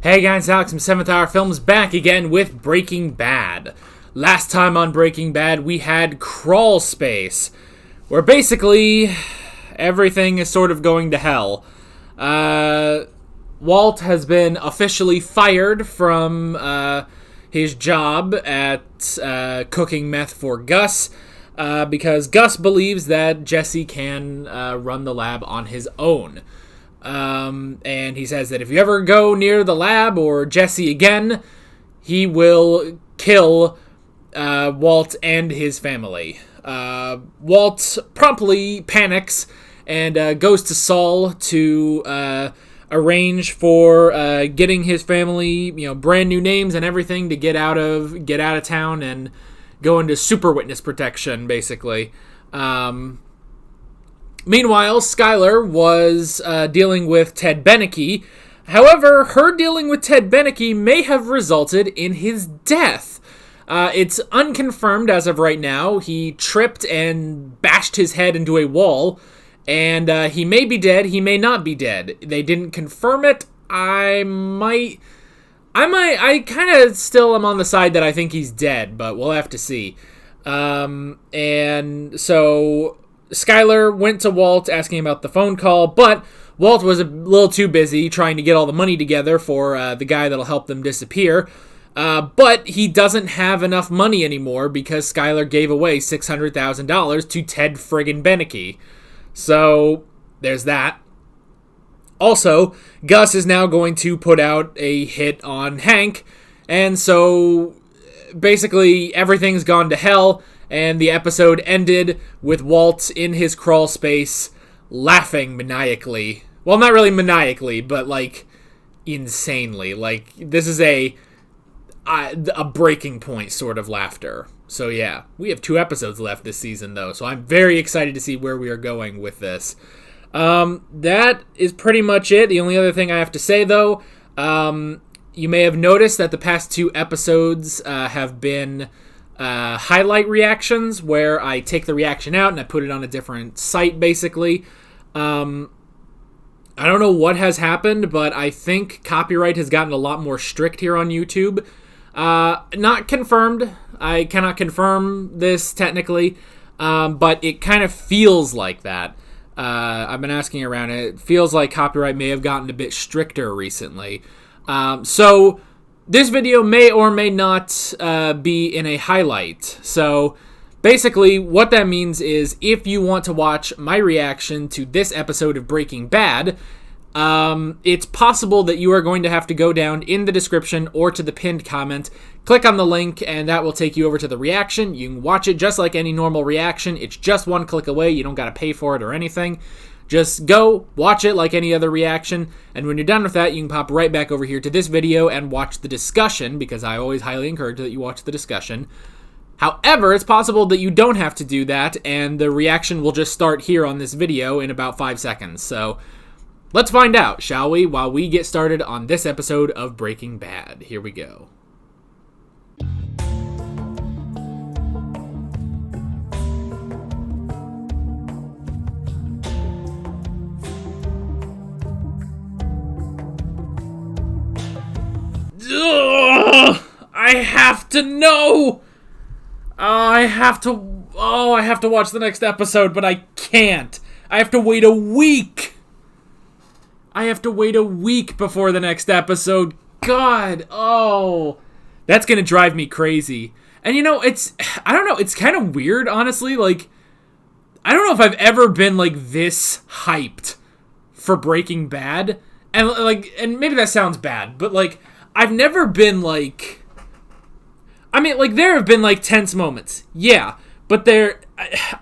Hey guys, Alex from 7th Hour Films back again with Breaking Bad. Last time on Breaking Bad, we had Crawl Space, where basically everything is sort of going to hell. Walt has been officially fired from his job at cooking meth for Gus, because Gus believes that Jesse can run the lab on his own. And he says that if you ever go near the lab or Jesse again, he will kill Walt and his family. Walt promptly panics and goes to Saul to arrange for getting his family, brand new names and everything to get out of town and go into super witness protection, basically. Meanwhile, Skyler was dealing with Ted Beneke. However, her dealing with Ted Beneke may have resulted in his death. It's unconfirmed as of right now. He tripped and bashed his head into a wall, and he may be dead, he may not be dead. They didn't confirm it. I kind of still am on the side that I think he's dead, but we'll have to see. And so Skyler went to Walt asking about the phone call, but Walt was a little too busy trying to get all the money together for the guy that'll help them disappear. But he doesn't have enough money anymore because Skyler gave away $600,000 to Ted friggin' Beneke. So there's that. Also, Gus is now going to put out a hit on Hank, and so basically everything's gone to hell. And the episode ended with Walt in his crawl space laughing maniacally. Well, not really maniacally, but insanely. This is a breaking point sort of laughter. So yeah, we have 2 episodes left this season though, so I'm very excited to see where we are going with this. That is pretty much it. The only other thing I have to say though, you may have noticed that the past 2 episodes have been highlight reactions, where I take the reaction out and I put it on a different site, basically. I don't know what has happened, but I think copyright has gotten a lot more strict here on YouTube. Not confirmed. I cannot confirm this technically, but it kind of feels like that. I've been asking around. It feels like copyright may have gotten a bit stricter recently. So this video may or may not be in a highlight. So basically what that means is if you want to watch my reaction to this episode of Breaking Bad, it's possible that you are going to have to go down in the description or to the pinned comment, click on the link, and that will take you over to the reaction. You can watch it just like any normal reaction. It's just one click away. You don't got to pay for it or anything. Just go, watch it like any other reaction, and when you're done with that, you can pop right back over here to this video and watch the discussion, because I always highly encourage that you watch the discussion. However, it's possible that you don't have to do that, and the reaction will just start here on this video in about 5 seconds. So let's find out, shall we, while we get started on this episode of Breaking Bad. Here we go. Ugh, I have to know. I have to watch the next episode, but I can't. I have to wait a week. I have to wait a week before the next episode. God, that's gonna drive me crazy. And I don't know, it's kind of weird, honestly. I don't know if I've ever been this hyped for Breaking Bad. And maybe that sounds bad, but I've never been there have been tense moments. Yeah, but I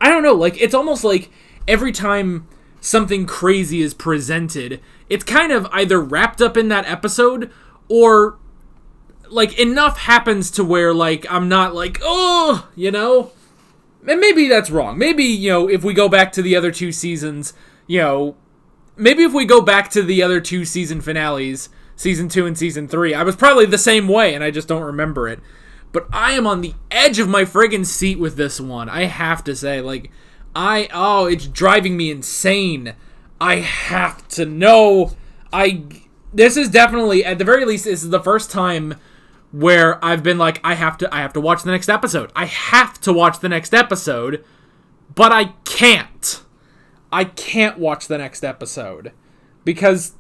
don't know, it's almost like every time something crazy is presented, it's kind of either wrapped up in that episode or enough happens to where I'm not and maybe that's wrong. Maybe, if we go back to the other 2 seasons, maybe if we go back to the other 2 season finales, Season 2 and Season 3, I was probably the same way, and I just don't remember it. But I am on the edge of my friggin' seat with this one. I have to say, it's driving me insane. I have to know. This is definitely, at the very least, this is the first time where I've been like, I have to watch the next episode. I have to watch the next episode, but I can't. I can't watch the next episode because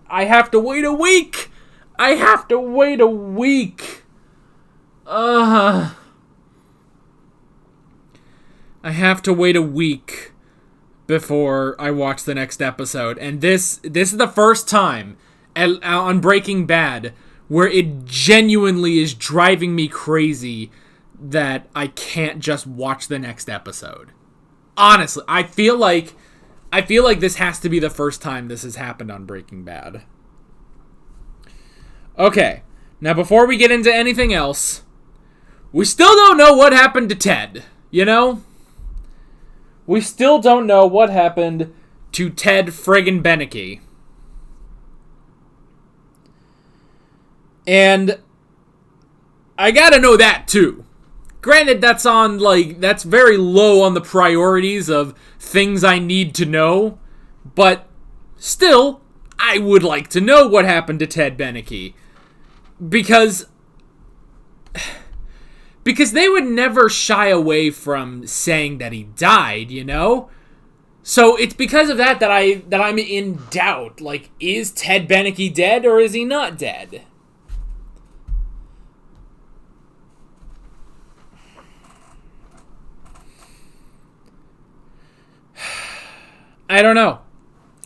I have to wait a week. I have to wait a week. I have to wait a week before I watch the next episode. And this is the first time on Breaking Bad where it genuinely is driving me crazy that I can't just watch the next episode. Honestly, I feel like this has to be the first time this has happened on Breaking Bad. Okay, now before we get into anything else, we still don't know what happened to Ted, you know? We still don't know what happened to Ted friggin' Beneke. And I gotta know that too. Granted, that's very low on the priorities of things I need to know, but still, I would like to know what happened to Ted Beneke. Because they would never shy away from saying that he died, you know? So it's because of that I'm in doubt. Like, is Ted Beneke dead or is he not dead? I don't know.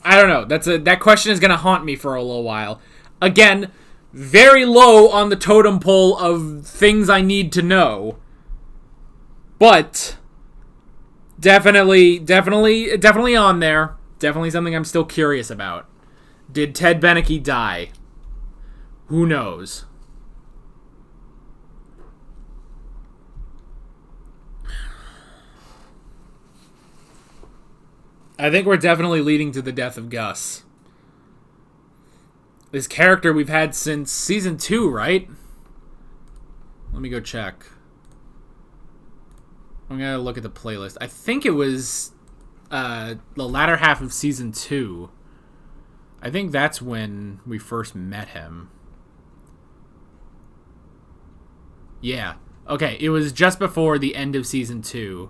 That question is going to haunt me for a little while. Again, very low on the totem pole of things I need to know. But definitely on there. Definitely something I'm still curious about. Did Ted Beneke die? Who knows? I think we're definitely leading to the death of Gus. This character we've had since season 2, right? Let me go check. I'm gonna look at the playlist. I think it was the latter half of season 2. I think that's when we first met him. Yeah. Okay, it was just before the end of season 2.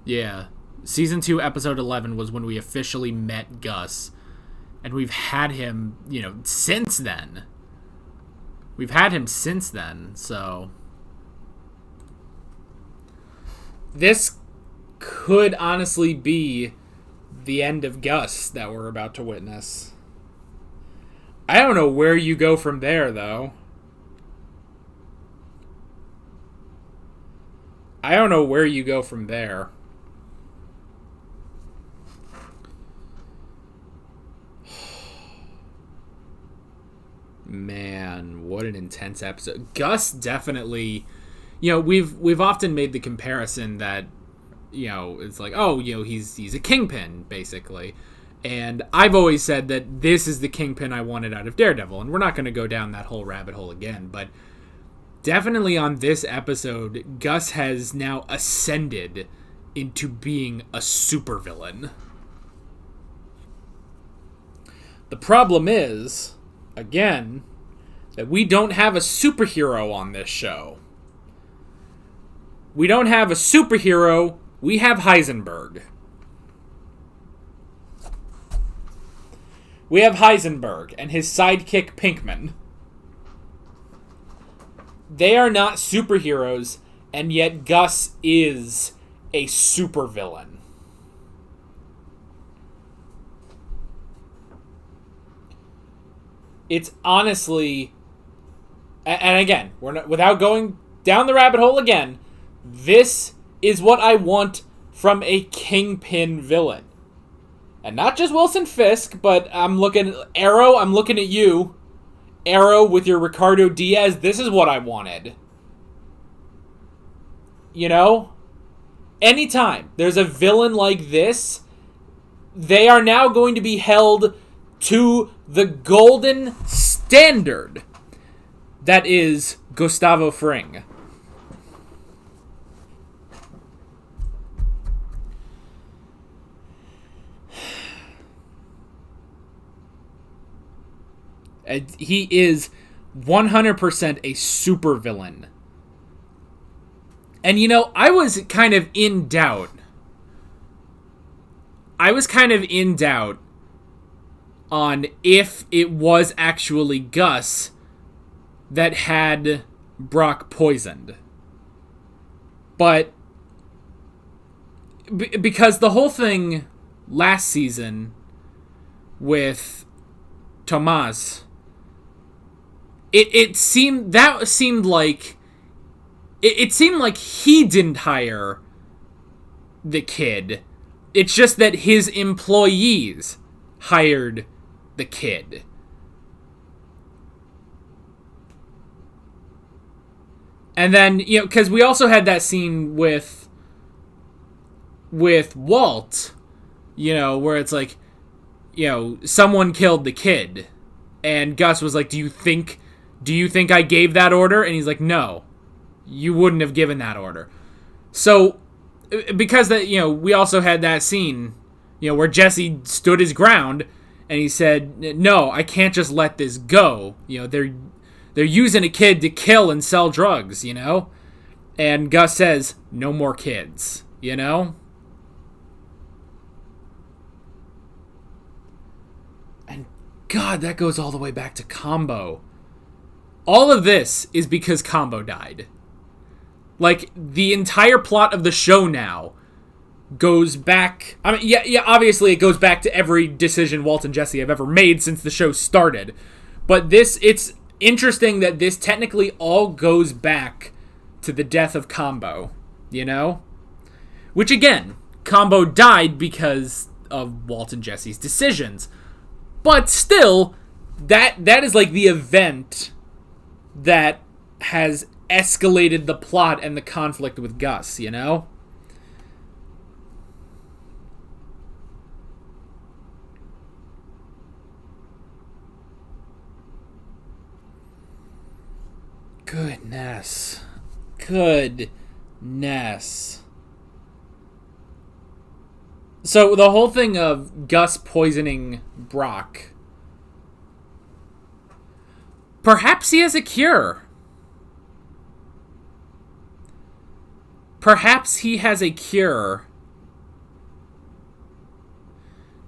Yeah. Season 2, episode 11 was when we officially met Gus. And we've had him, since then. So this could honestly be the end of Gus that we're about to witness. I don't know where you go from there, though. Man, what an intense episode. Gus definitely, we've often made the comparison that, it's like, he's a kingpin, basically. And I've always said that this is the kingpin I wanted out of Daredevil, and we're not going to go down that whole rabbit hole again, but definitely on this episode, Gus has now ascended into being a supervillain. The problem is, again, that we don't have a superhero on this show. We don't have a superhero, we have Heisenberg. We have Heisenberg and his sidekick Pinkman. They are not superheroes, and yet Gus is a supervillain. It's honestly, and again, without going down the rabbit hole again, this is what I want from a kingpin villain. And not just Wilson Fisk, but I'm looking at Arrow, I'm looking at you. Arrow with your Ricardo Diaz, this is what I wanted. Anytime there's a villain like this, they are now going to be held to the golden standard that is Gustavo Fring. He is 100% a supervillain. And I was kind of in doubt. On if it was actually Gus that had Brock poisoned. But because the whole thing last season with Tomas, it seemed like he didn't hire the kid. It's just that his employees hired the kid. And then, because we also had that scene with Walt, where it's like, someone killed the kid. And Gus was like, do you think I gave that order? And he's like, no, you wouldn't have given that order. So, because that, we also had that scene, where Jesse stood his ground and he said, no, I can't just let this go. They're using a kid to kill and sell drugs, And Gus says, no more kids, And God, that goes all the way back to Combo. All of this is because Combo died. Like, the entire plot of the show now goes back... I mean, yeah, obviously it goes back to every decision Walt and Jesse have ever made since the show started. But it's interesting that this technically all goes back to the death of Combo, Which, again, Combo died because of Walt and Jesse's decisions. But still, that is like the event that has escalated the plot and the conflict with Gus, Goodness. So the whole thing of Gus poisoning Brock, perhaps he has a cure.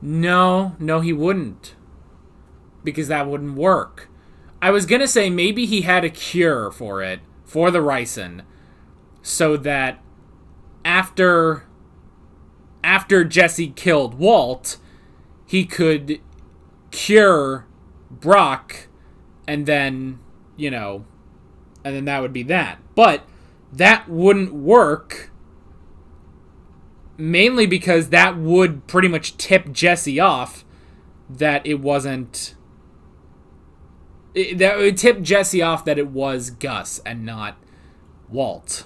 No, he wouldn't. Because that wouldn't work. I was going to say maybe he had a cure for it, for the ricin, so that after Jesse killed Walt, he could cure Brock, and then, and then that would be that. But that wouldn't work, mainly because that would pretty much tip Jesse off that it wasn't... that would tip Jesse off that it was Gus and not Walt.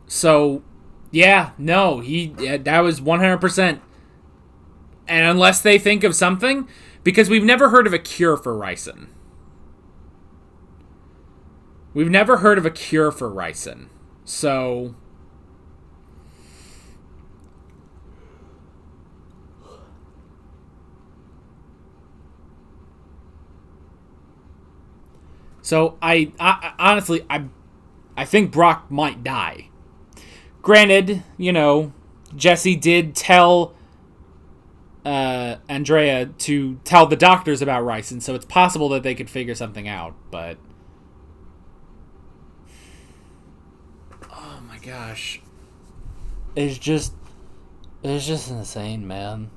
So, yeah, no, that was 100%. And unless they think of something, because we've never heard of a cure for ricin. So, I honestly, I think Brock might die. Granted, Jesse did tell Andrea to tell the doctors about ricin, so it's possible that they could figure something out, but... Oh my gosh. It's just insane, man.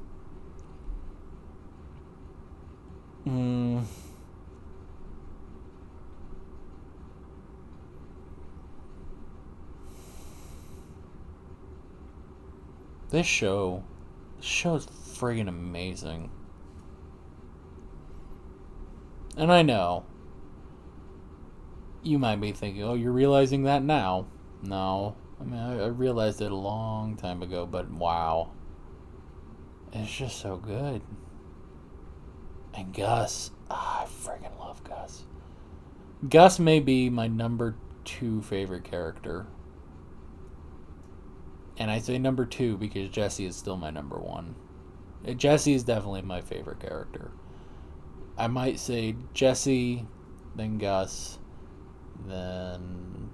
This show is friggin' amazing. And I know you might be thinking, oh, you're realizing that now. No. I mean, I realized it a long time ago, but wow. It's just so good. And Gus. I friggin' love Gus. Gus may be my number 2 favorite character. And I say number 2 because Jesse is still my number 1. Jesse is definitely my favorite character. I might say Jesse, then Gus, then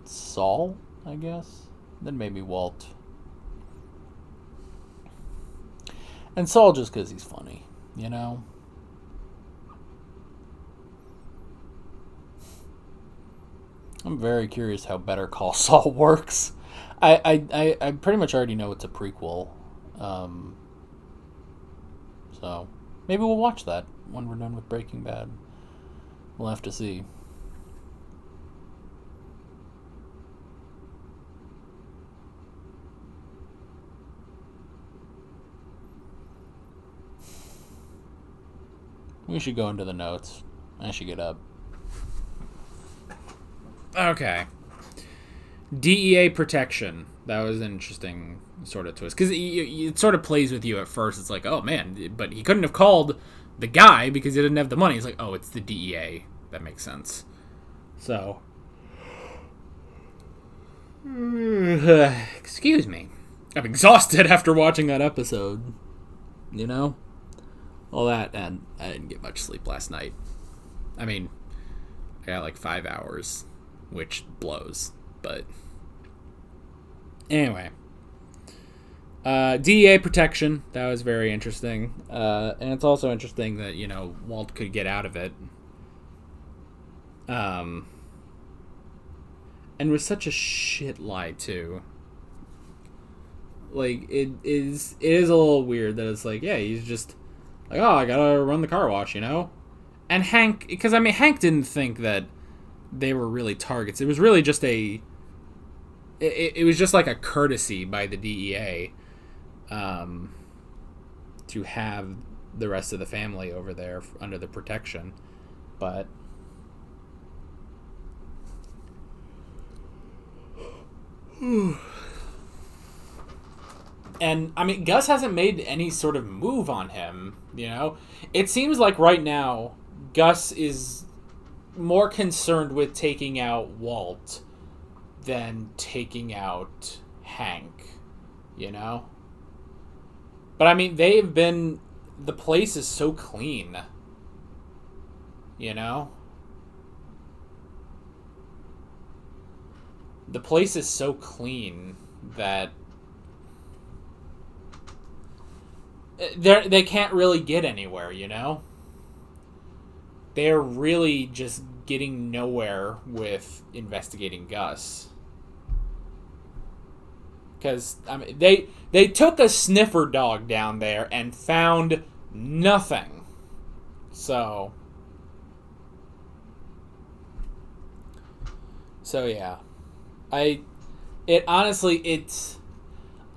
Saul, I guess. Then maybe Walt. And Saul just because he's funny, you know? I'm very curious how Better Call Saul works. I pretty much already know it's a prequel. So maybe we'll watch that when we're done with Breaking Bad. We'll have to see. We should go into the notes. I should get up. Okay. DEA protection. That was an interesting sort of twist. Because it sort of plays with you at first. It's like, oh man, but he couldn't have called the guy because he didn't have the money. It's like, oh, it's the DEA. That makes sense. So. Excuse me. I'm exhausted after watching that episode. You know? All that, and I didn't get much sleep last night. I mean, I got like 5 hours, which blows, but anyway. DEA protection, that was very interesting. And it's also interesting that, you know, Walt could get out of it. And was such a shit lie, too. Like, it is a little weird that it's like, yeah, he's just like, oh, I gotta run the car wash, you know? And Hank, because, I mean, Hank didn't think that they were really targets. It was really just it was just like a courtesy by the DEA to have the rest of the family over there under the protection. But and, I mean, Gus hasn't made any sort of move on him, you know? It seems like right now, Gus is more concerned with taking out Walt than taking out Hank, you know? But, I mean, the place is so clean, you know? The place is so clean that they can't really get anywhere, you know? They're really just getting nowhere with investigating Gus. Because, I mean, they took a sniffer dog down there and found nothing. So yeah. It's...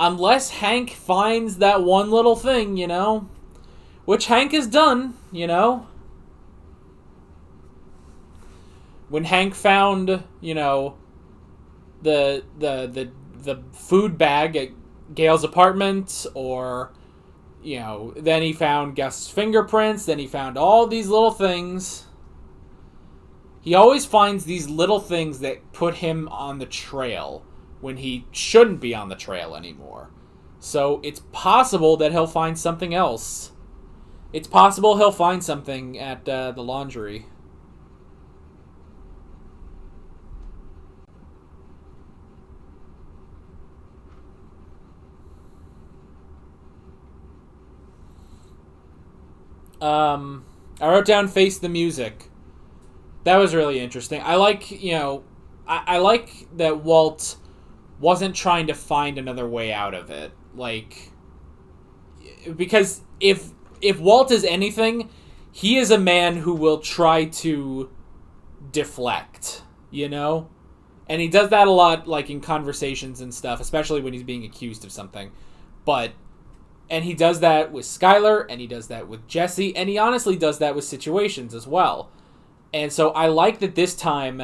Unless Hank finds that one little thing, you know? Which Hank has done, you know? When Hank found, you know, the food bag at Gail's apartment, or, you know, then he found Gus's fingerprints, then he found all these little things. He always finds these little things that put him on the trail when he shouldn't be on the trail anymore. So it's possible that he'll find something else. It's possible he'll find something at the laundry. I wrote down Face the Music. That was really interesting. I like, you know, I like that Walt wasn't trying to find another way out of it. Like, because if Walt is anything, he is a man who will try to deflect, you know? And he does that a lot, like, in conversations and stuff, especially when he's being accused of something. And he does that with Skyler, and he does that with Jesse, and he honestly does that with situations as well. And so I like that this time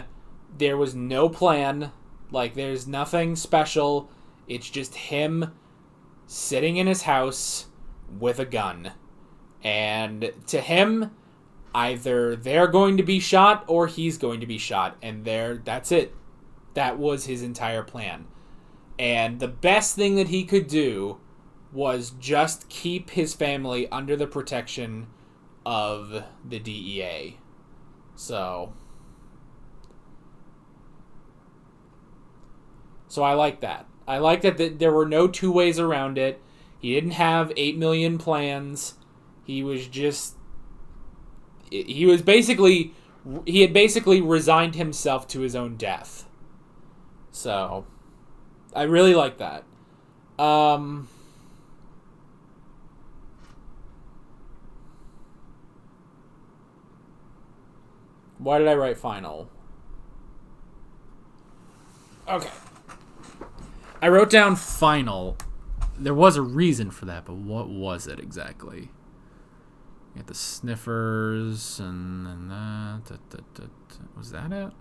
there was no plan. Like, there's nothing special. It's just him sitting in his house with a gun. And to him, Either they're going to be shot or he's going to be shot, and that's it. That was his entire plan. And the best thing that he could do was just keep his family under the protection of the DEA. So I like that. I like that there were no two ways around it. He didn't have 8 million plans. He had basically resigned himself to his own death. So I really like that. Why did I write final? Okay. I wrote down final. There was a reason for that, but what was it exactly? You got the sniffers and then that. Was that it?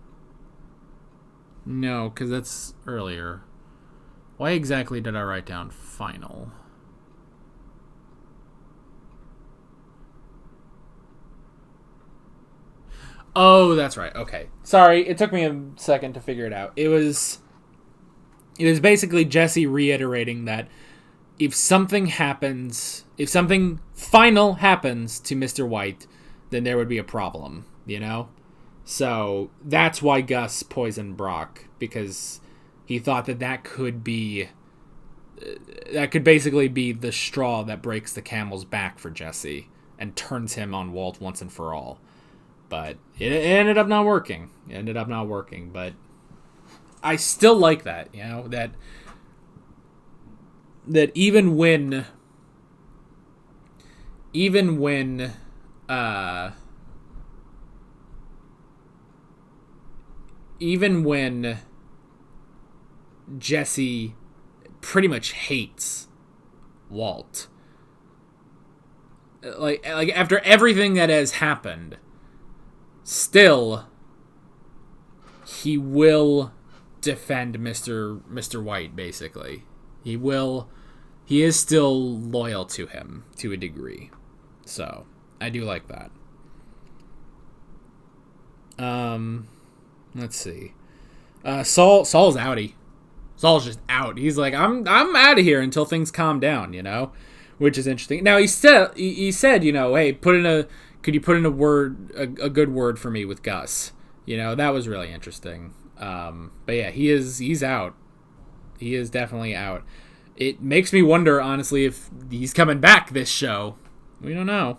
No, because that's earlier. Why exactly did I write down final? Oh, that's right. Okay. Sorry, it took me a second to figure it out. It was basically Jesse reiterating that if something final happens to Mr. White, then there would be a problem, you know? So that's why Gus poisoned Brock, because he thought that could basically be the straw that breaks the camel's back for Jesse and turns him on Walt once and for all. But it ended up not working. But I still like that, you know, that even when Jesse pretty much hates Walt, like after everything that has happened, still he will defend Mr. White, basically. He is still loyal to him to a degree. So, I do like that. Let's see. Saul's outie. Saul's just out. He's like, I'm out of here until things calm down, you know? Which is interesting. Now he said, you know, hey, could you put in a good word for me with Gus? You know, that was really interesting. But yeah, he's out. He is definitely out. It makes me wonder, honestly, if he's coming back this show. We don't know.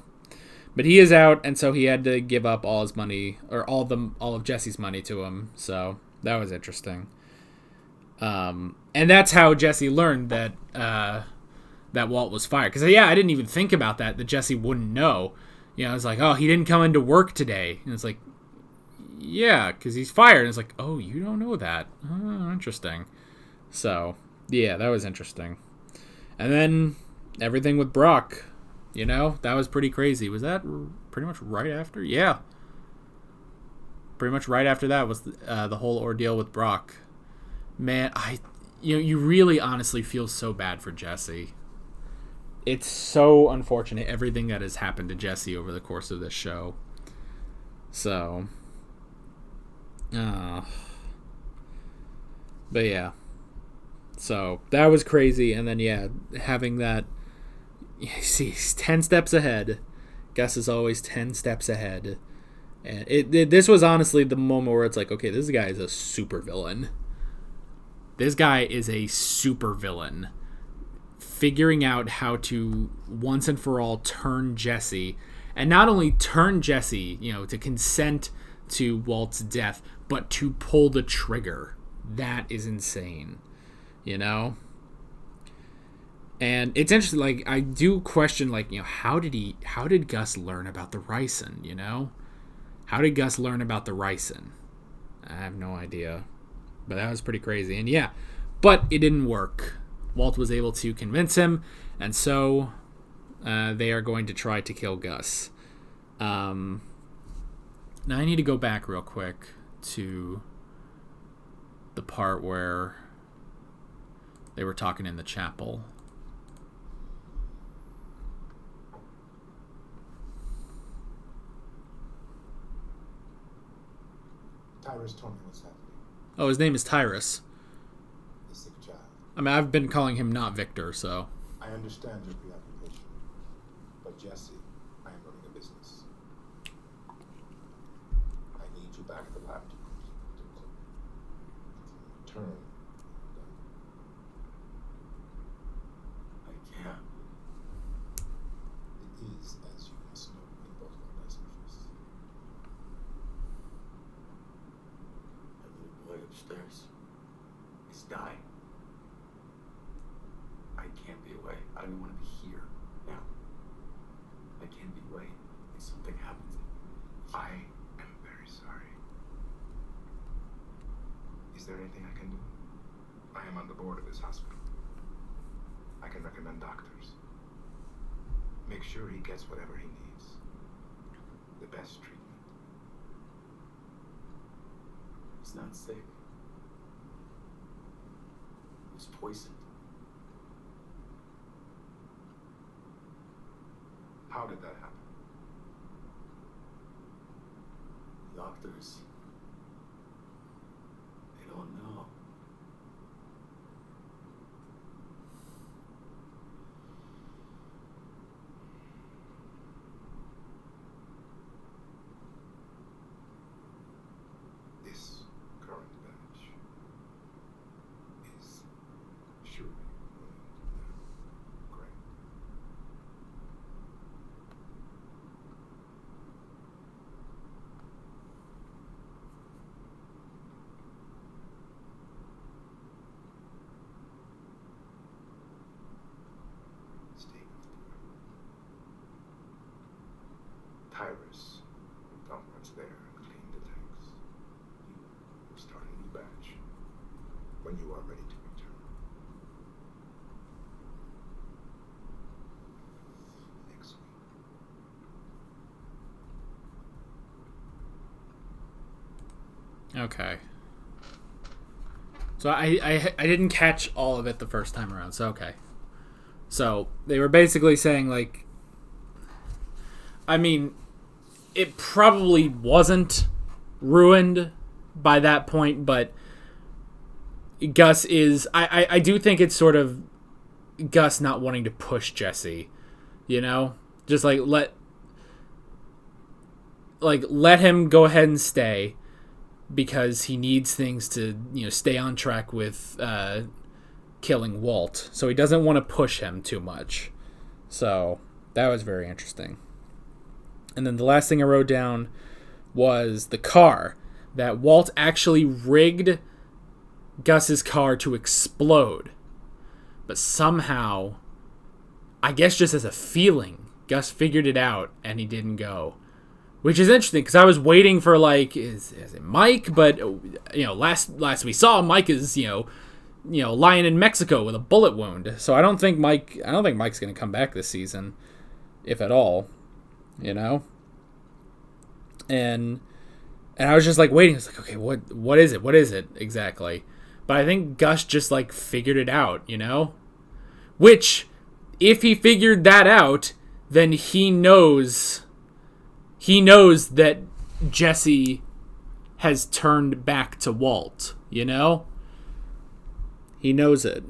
But he is out, and so he had to give up all his money, or all of Jesse's money to him. So that was interesting. And that's how Jesse learned that Walt was fired. Because yeah, I didn't even think about that Jesse wouldn't know. You know, it's like, oh, he didn't come into work today, and it's like, yeah, because he's fired. And it's like, oh, you don't know that? Oh, interesting. So yeah, that was interesting. And then everything with Brock, you know, that was pretty crazy. Was that pretty much right after? Yeah. Pretty much right after that was the whole ordeal with Brock. Man, you really honestly feel so bad for Jesse. It's so unfortunate, everything that has happened to Jesse over the course of this show. So, but yeah. So that was crazy, and then yeah, having that. See, he's 10 steps ahead. Gus is always 10 steps ahead, and this was honestly the moment where it's like, okay, this guy is a super villain. This guy is a super villain, figuring out how to once and for all turn Jesse, and not only turn Jesse, you know, to consent to Walt's death, but to pull the trigger. That is insane. You know? And it's interesting, like, I do question, like, you know, how did Gus learn about the ricin, you know? How did Gus learn about the ricin? I have no idea. But that was pretty crazy. And yeah, but it didn't work. Walt was able to convince him, and so they are going to try to kill Gus. Now I need to go back real quick to the part where they were talking in the chapel. Tyrus told me what's happening. Oh, his name is Tyrus. The sick child. I mean, I've been calling him not Victor, so. I understand your preoccupation. But Jesse, I am running a business. I need you back at the lab to return. I can't. It is, as you must know, in both our best interests. That little boy upstairs is dying. I can't be away. I don't even want to be here now. I can't be away. If something happens, I am very sorry. Is there anything I can do? I am on the board of this hospital. I can recommend doctors. Make sure he gets whatever he needs. The best treatment. he's not sick. He was poisoned. How did that happen? Doctors, they don't know. This current batch is surely ruined now, correct? Stay with the group. Tyrus will come once there and clean the tanks. You will start a new batch when you are ready to return. Next week. Okay. So I didn't catch all of it the first time around, so okay. So they were basically saying, like, I mean, it probably wasn't ruined by that point, but Gus is, I do think it's sort of Gus not wanting to push Jesse, you know? Just like let him go ahead and stay, because he needs things to, you know, stay on track with killing Walt. So he doesn't want to push him too much. So that was very interesting. And then the last thing I wrote down was the car. That Walt actually rigged Gus's car to explode. But somehow, I guess just as a feeling, Gus figured it out and he didn't go. Which is interesting, because I was waiting for, like, is it Mike? But, you know, last we saw, Mike is, you know, lying in Mexico with a bullet wound. So I don't think Mike's going to come back this season, if at all, you know? And I was just, like, waiting. I was like, okay, what is it? What is it exactly? But I think Gus just, like, figured it out, you know? Which, if he figured that out, then he knows that Jesse has turned back to Walt, you know? He knows it.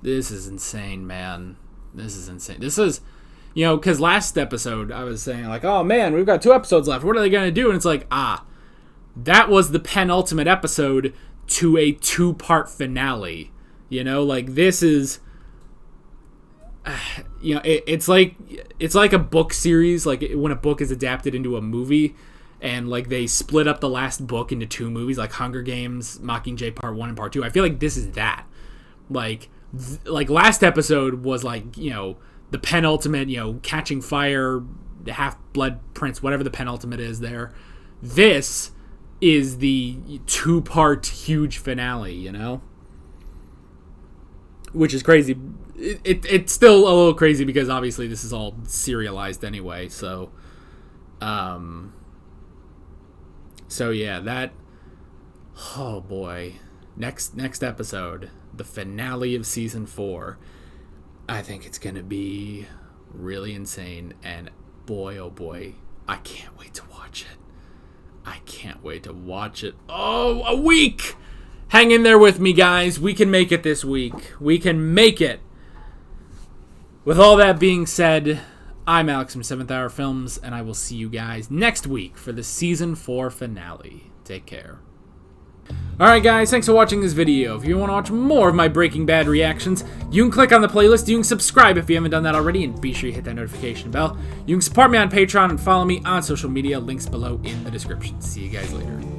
This is insane, man. This is insane. This is, you know, because last episode I was saying, like, oh man, we've got 2 episodes left. What are they going to do? And it's like, that was the penultimate episode to a 2-part finale. You know, like, this is, you know, it's like a book series, like when a book is adapted into a movie, and like they split up the last book into 2 movies, like Hunger Games, Mockingjay Part 1 and Part 2. I feel like this is that. Like last episode was like, you know, the penultimate, you know, Catching Fire, the Half-Blood Prince, whatever the penultimate is there. This is the 2-part huge finale, you know? Which is crazy. It's still a little crazy because obviously this is all serialized anyway. So yeah, that. Oh boy, next episode, the finale of season 4. I think it's going to be really insane. And boy, oh boy, I can't wait to watch it. I can't wait to watch it. Oh, a week! Hang in there with me, guys. We can make it this week. We can make it. With all that being said, I'm Alex from 7th Hour Films, and I will see you guys next week for the Season 4 finale. Take care. Alright guys, thanks for watching this video. If you want to watch more of my Breaking Bad reactions, you can click on the playlist, you can subscribe if you haven't done that already, and be sure you hit that notification bell. You can support me on Patreon and follow me on social media, links below in the description. See you guys later.